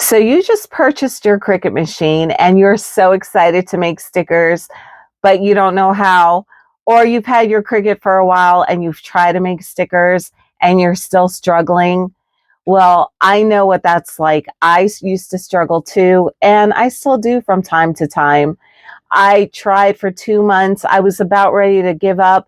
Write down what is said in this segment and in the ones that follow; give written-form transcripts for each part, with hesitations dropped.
So you just purchased your Cricut machine and you're so excited to make stickers, but you don't know how, or you've had your Cricut for a while and you've tried to make stickers and you're still struggling. Well, I know what that's like. I used to struggle too, and I still do from time to time. I tried for 2 months. I was about ready to give up.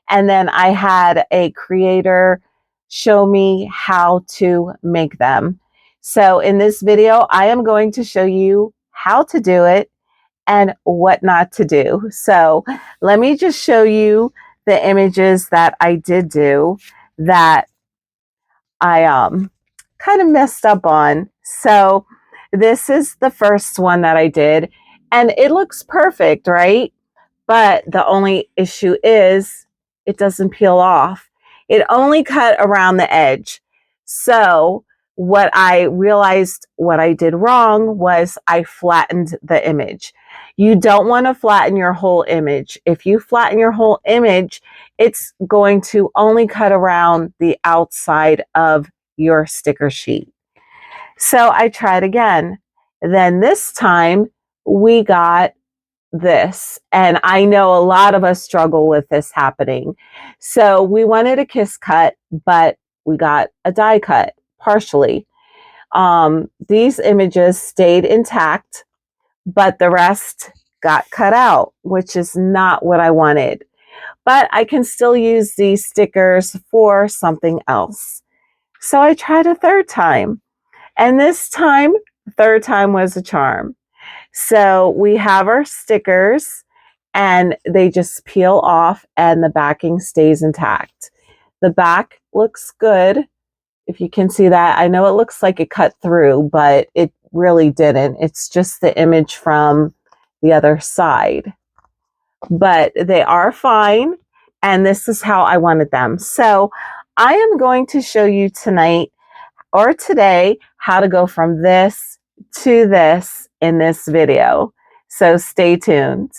And then I had a creator show me how to make them. So in this video, I am going to show you how to do it and what not to do. So let me just show you the images that I did do that I kind of messed up on. So this is the first one that I did, and it looks perfect, right? But the only issue is it doesn't peel off. It only cut around the edge. So what I realized what I did wrong was I flattened the image. You don't want to flatten your whole image. If you flatten your whole image, it's going to only cut around the outside of your sticker sheet. So I tried again. Then this time we got this. And I know a lot of us struggle with this happening. So we wanted a kiss cut, but we got a die cut partially. These images stayed intact, but the rest got cut out, which is not what I wanted. But I can still use these stickers for something else. So I tried a third time. And this time, third time was a charm. So we have our stickers and they just peel off and the backing stays intact. The back looks good. If you can see that, I know it looks like it cut through, but it really didn't. It's just the image from the other side. But they are fine, and this is how I wanted them. So I am going to show you tonight or today how to go from this to this in this video. So stay tuned.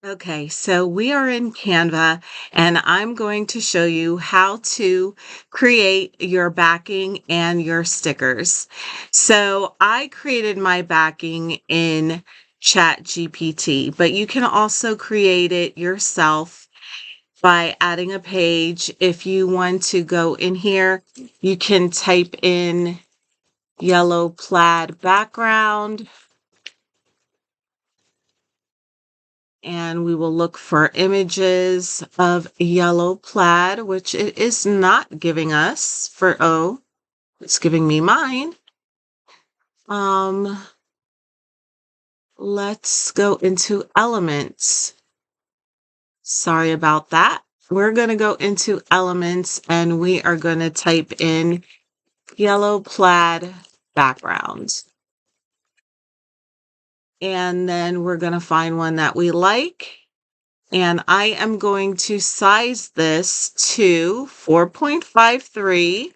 Okay, so we are in Canva and I'm going to show you how to create your backing and your stickers. So I created my backing in ChatGPT, but you can also create it yourself by adding a page. If you want to go in here, you can type in yellow plaid background. And we will look for images of yellow plaid, which it is not giving us for, oh, it's giving me mine. Let's go into elements. Sorry about that. We're going to go into elements and we are going to type in yellow plaid background. And then we're going to find one that we like. And I am going to size this to 4.53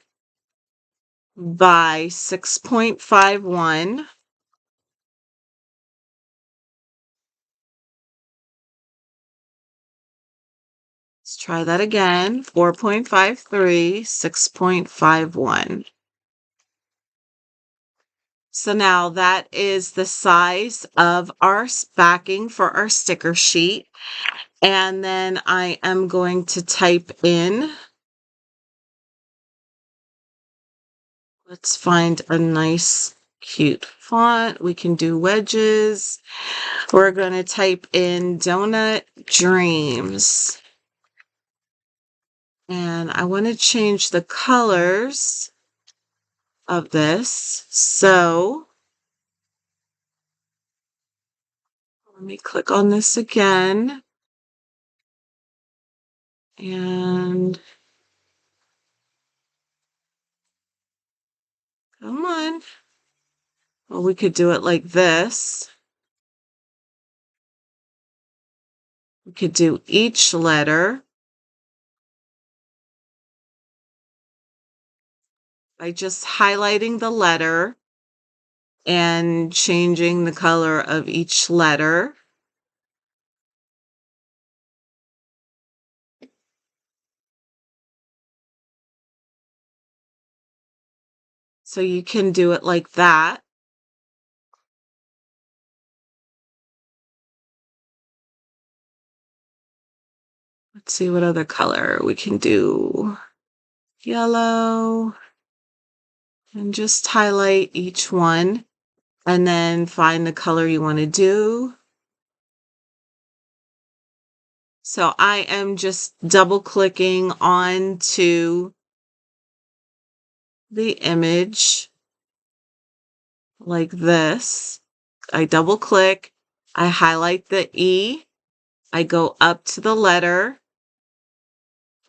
by 6.51. Let's try that again. 4.53, 6.51. So now that is the size of our backing for our sticker sheet. And then I am going to type in, let's find a nice cute font. We can do wedges. We're going to type in Donut Dreams. And I want to change the colors of this. So let me click on this again. And come on. Well, we could do it like this. We could do each letter by just highlighting the letter and changing the color of each letter. So you can do it like that. Let's see what other color we can do. Yellow. And just highlight each one and then find the color you want to do. So I am just double clicking onto the image like this. I double click, I highlight the E, I go up to the letter,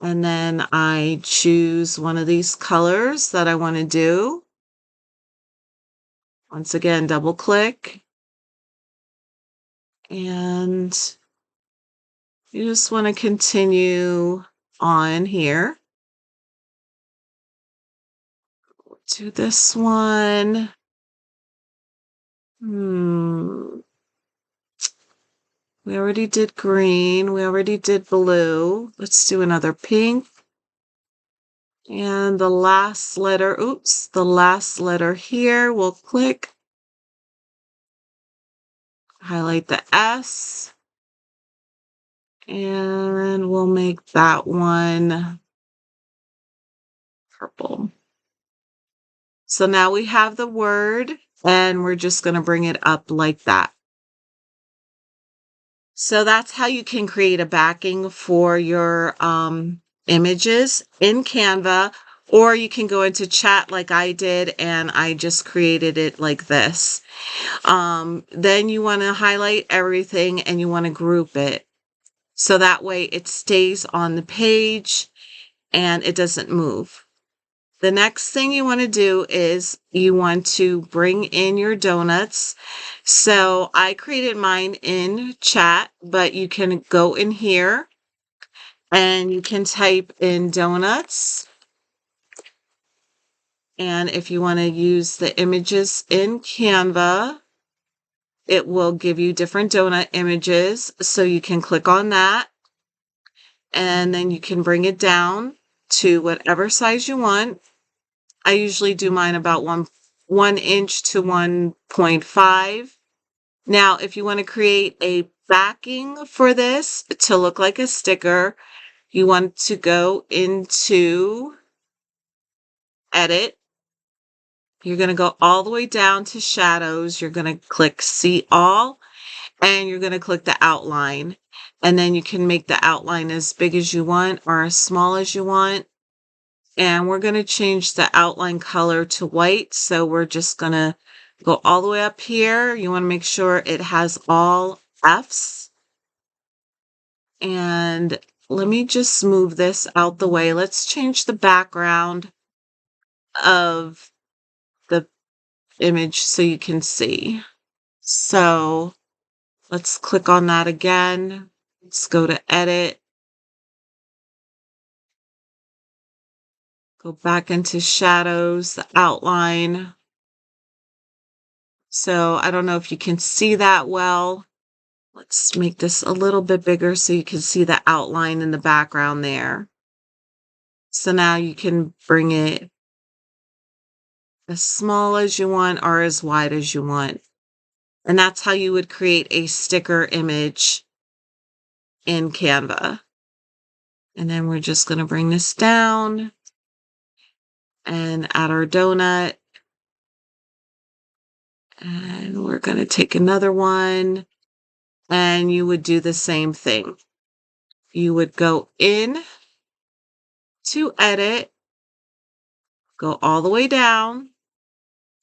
and then I choose one of these colors that I want to do. Once again, double click, and you just want to continue on here to this one. We already did green. We already did blue. Let's do another pink. And the last letter, the last letter here, we'll click. Highlight the S. And we'll make that one purple. So now we have the word, and we're just going to bring it up like that. So that's how you can create a backing for your images in Canva, or you can go into chat like I did, and I just created it like this. Then you want to highlight everything and you want to group it. So that way it stays on the page and it doesn't move. The next thing you want to do is you want to bring in your donuts. So I created mine in chat, but you can go in here and you can type in donuts. And if you want to use the images in Canva, it will give you different donut images. So you can click on that and then you can bring it down to whatever size you want. I usually do mine about 1 inch to 1.5. Now, if you want to create a backing for this to look like a sticker, you want to go into Edit. You're going to go all the way down to Shadows. You're going to click See All, and you're going to click the outline. And then you can make the outline as big as you want or as small as you want. And we're going to change the outline color to white. So we're just going to go all the way up here. You want to make sure it has all Fs. And let me just move this out the way. Let's change the background of the image so you can see. So let's click on that again. Let's go to Edit. Go back into Shadows, the outline. So I don't know if you can see that well. Let's make this a little bit bigger so you can see the outline in the background there. So now you can bring it as small as you want or as wide as you want. And that's how you would create a sticker image in Canva. And then we're just going to bring this down and add our donut. And we're going to take another one. And you would do the same thing. You would go in to Edit, go all the way down,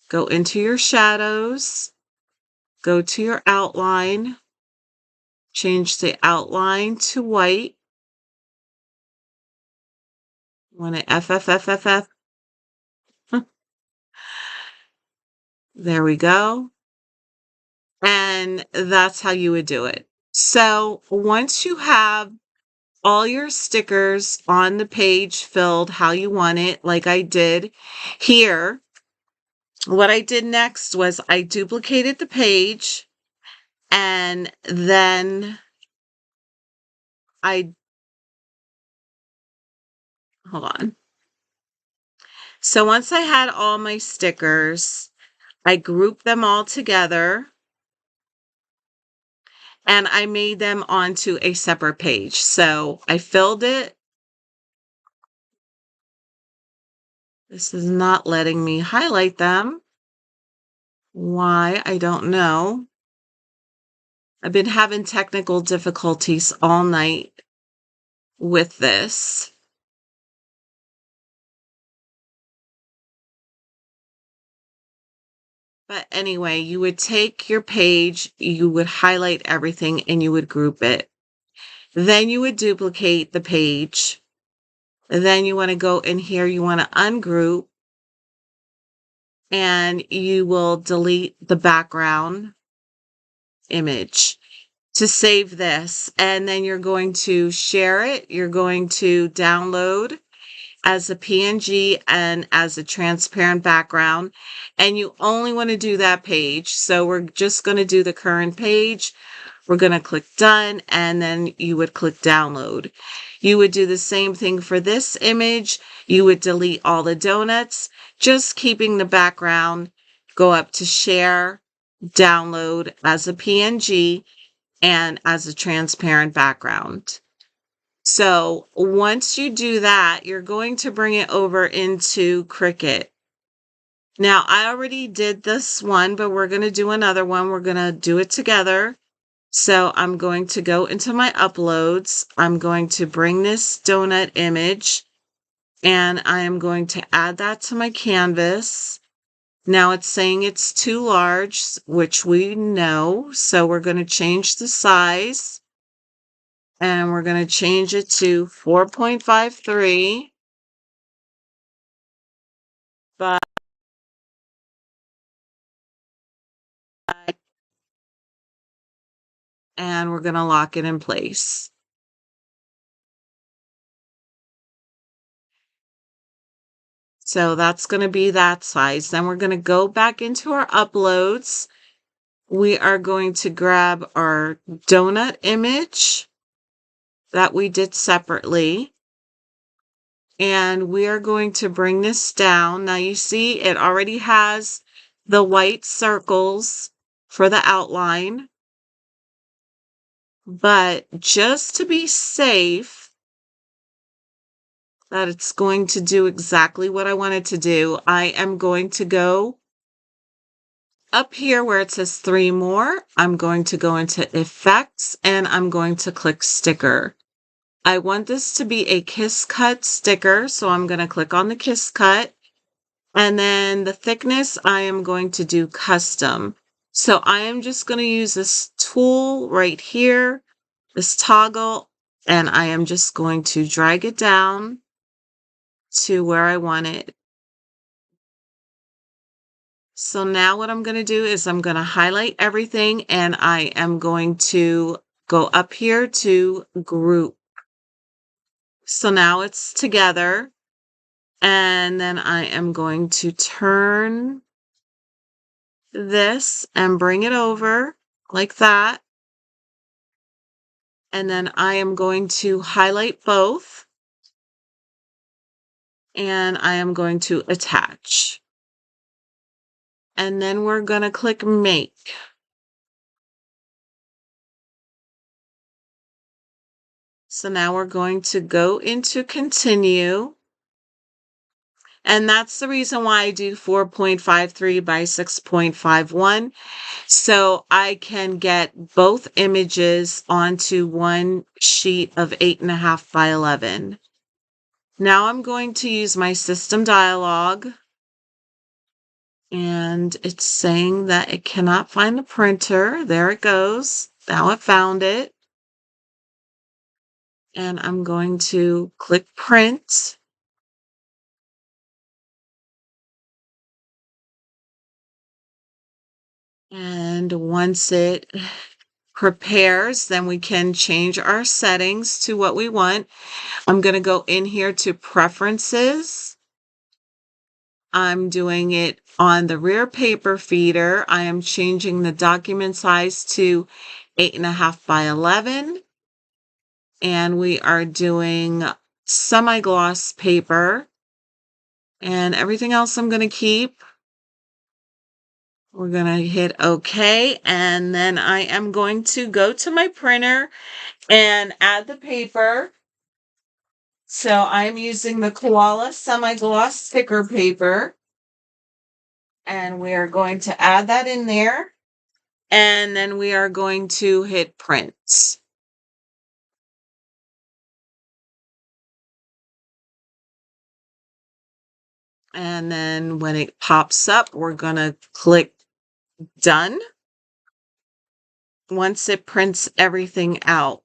go into your shadows, go to your outline, change the outline to white. Want to FFFFF. There we go. And that's how you would do it. So once you have all your stickers on the page filled how you want it, like I did here, What I did next was I duplicated the page, and then hold on. So once I had all my stickers, I grouped them all together and I made them onto a separate page. So I filled it. This is not letting me highlight them. Why? I don't know. I've been having technical difficulties all night with this. But anyway, you would take your page, you would highlight everything, and you would group it. Then you would duplicate the page. Then you want to go in here, you want to ungroup, and you will delete the background image to save this. And then you're going to share it. You're going to download as a PNG and as a transparent background. And you only want to do that page. So we're just going to do the current page. We're going to click done, and then you would click download. You would do the same thing for this image. You would delete all the donuts, just keeping the background, go up to share, download as a PNG and as a transparent background. So once you do that, you're going to bring it over into Cricut. Now, I already did this one, but we're going to do another one. We're going to do it together. So I'm going to go into my uploads. I'm going to bring this donut image, and I am going to add that to my canvas. Now it's saying it's too large, which we know. So we're going to change the size, and we're going to change it to 4.53. But and we're going to lock it in place. So that's going to be that size. Then we're going to go back into our uploads. We are going to grab our donut image that we did separately. And we are going to bring this down. Now you see it already has the white circles for the outline. But just to be safe that it's going to do exactly what I want it to do, I am going to go up here where it says 3 more. I'm going to go into effects and I'm going to click sticker. I want this to be a kiss cut sticker, so I'm going to click on the kiss cut. And then the thickness, I am going to do custom. So I am just going to use this tool right here, this toggle, and I am just going to drag it down to where I want it. So now what I'm going to do is I'm going to highlight everything, and I am going to go up here to group. So now it's together, and then I am going to turn this and bring it over like that. And then I am going to highlight both, and I am going to attach. And then we're going to click make. So now we're going to go into continue. And that's the reason why I do 4.53 by 6.51. So I can get both images onto one sheet of 8.5 by 11. Now I'm going to use my system dialog. And it's saying that it cannot find the printer. There it goes. Now it found it. And I'm going to click print. And once it prepares, then we can change our settings to what we want. I'm going to go in here to preferences. I'm doing it on the rear paper feeder. I am changing the document size to 8.5 by 11. And we are doing semi-gloss paper. And everything else I'm going to keep. We're going to hit OK. And then I am going to go to my printer and add the paper. So I'm using the Koala semi-gloss sticker paper. And we are going to add that in there. And then we are going to hit print. And then when it pops up, we're going to click done. Once it prints everything out.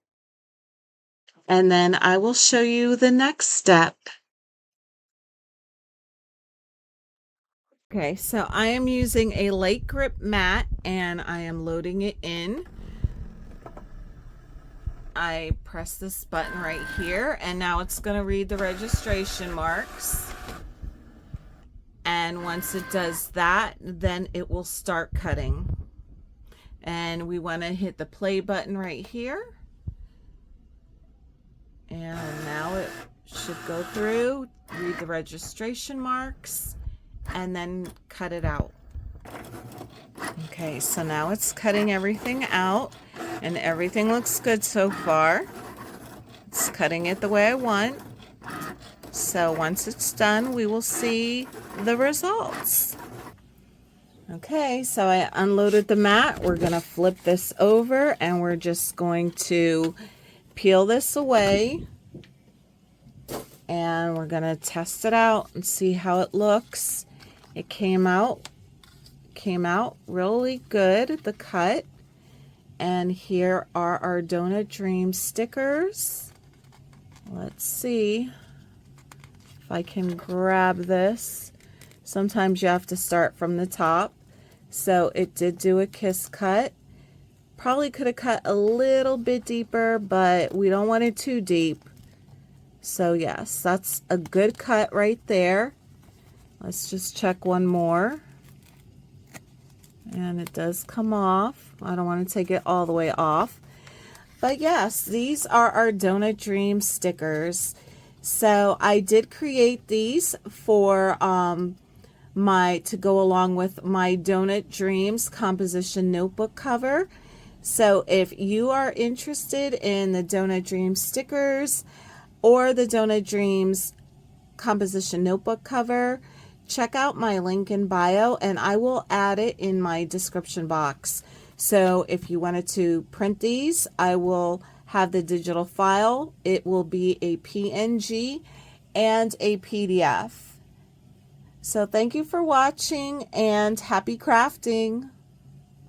And then I will show you the next step. Okay, so I am using a light grip mat and I am loading it in. I press this button right here and now it's going to read the registration marks. And once it does that, then it will start cutting. And we want to hit the play button right here. And now it should go through, read the registration marks, and then cut it out. Okay, so now it's cutting everything out, and everything looks good so far. It's cutting it the way I want. So once it's done, we will see the results. Okay, so I unloaded the mat. We're going to flip this over, and we're just going to peel this away. And we're going to test it out and see how it looks. It came out really good, the cut. And here are our Donut Dream stickers. Let's see if I can grab this. Sometimes you have to start from the top. So it did do a kiss cut. Probably could have cut a little bit deeper, but we don't want it too deep. So yes, that's a good cut right there. Let's just check one more. And it does come off. I don't want to take it all the way off. But yes, these are our Donut Dream stickers. So I did create these for to go along with my Donut Dreams composition notebook cover. So if you are interested in the Donut Dreams stickers or the Donut Dreams composition notebook cover, check out my link in bio and I will add it in my description box. So if you wanted to print these, I will have the digital file. It will be a PNG and a PDF. So thank you for watching and happy crafting.